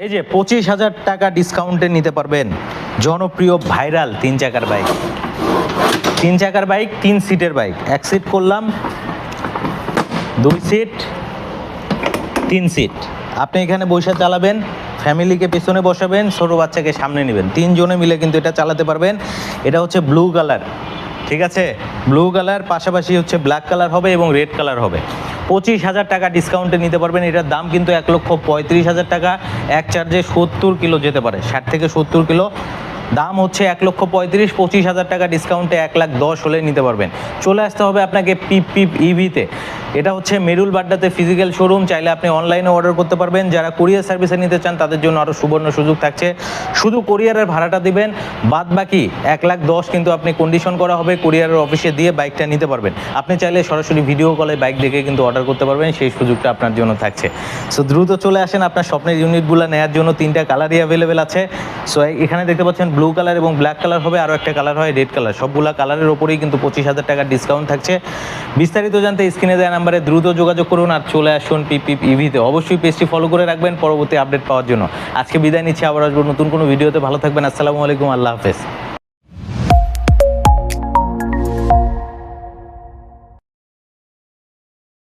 এই যে 25,000 টাকা ডিসকাউন্টে নিতে পারবেন জনপ্রিয় ভাইরাল 3 চাকার বাইক। 3 চাকার বাইক, 3 সিটের বাইক। 1 সিট করলাম, 2 সিট, 3 সিট। আপনি এখানে বসে চালাবেন, ফ্যামিলিকে পেছনে বসাবেন, ছোট বাচ্চাকে সামনে নেবেন, 3 জনে মিলে কিন্তু এটা চালাতে পারবেন। এটা হচ্ছে ব্লু কালার, ঠিক আছে? ব্লু কালার পাশাপাশি হচ্ছে ব্ল্যাক কালার হবে এবং রেড কালার হবে। 25,000 টাকা ডিসকাউন্টে নিতে পারবেন। এটার দাম কিন্তু 1,35,000 টাকা। এক চার্জে 70 কিলো যেতে পারে, 60 থেকে 70 কিলো। দাম হচ্ছে 1,35,000, 25,000 টাকা ডিসকাউন্টে 1,10,000 হলে নিতে পারবেন। চলে আসতে হবে আপনাকে পিপ পিপ ইভিতে। এটা হচ্ছে মেরুল বাড্ডাতে ফিজিক্যাল শোরুম। চাইলে আপনি অনলাইনে অর্ডার করতে পারবেন। যারা কুরিয়ার সার্ভিসে নিতে চান তাদের জন্য আরও সুবর্ণ সুযোগ থাকছে। শুধু কুরিয়ারের ভাড়াটা দিবেন, বাদ বাকি 1,10,000 কিন্তু আপনি কন্ডিশন করা হবে, কুরিয়ারের অফিসে দিয়ে বাইকটা নিতে পারবেন। আপনি চাইলে সরাসরি ভিডিও কলে বাইক দেখে কিন্তু অর্ডার করতে পারবেন, সেই সুযোগটা আপনার জন্য থাকছে। সো দ্রুত চলে আসেন, আপনার স্বপ্নের ইউনিটগুলো নেওয়ার জন্য 3টা কালারই অ্যাভেলেবেল আছে। সো এখানে দেখতে পাচ্ছেন ব্লু কালার এবং ব্ল্যাক কালার হবে, আরও একটা কালার হয় রেড কালার। সবগুলা কালারের ওপরেই কিন্তু 25,000 টাকার ডিসকাউন্ট থাকছে। বিস্তারিত জানতে স্ক্রিনে দেওয়া নাম্বারে দ্রুত যোগাযোগ করুন আর চলে আসুন পিপ পিপ ইভিতে। অবশ্যই পেজটি ফলো করে রাখবেন পরবর্তী আপডেট পাওয়ার জন্য। আজকে বিদায় নিচ্ছি, আবার আসবো নতুন কোনো ভিডিওতে। ভালো থাকবেন। আসসালামু আলাইকুম, আল্লাহ হাফেজ।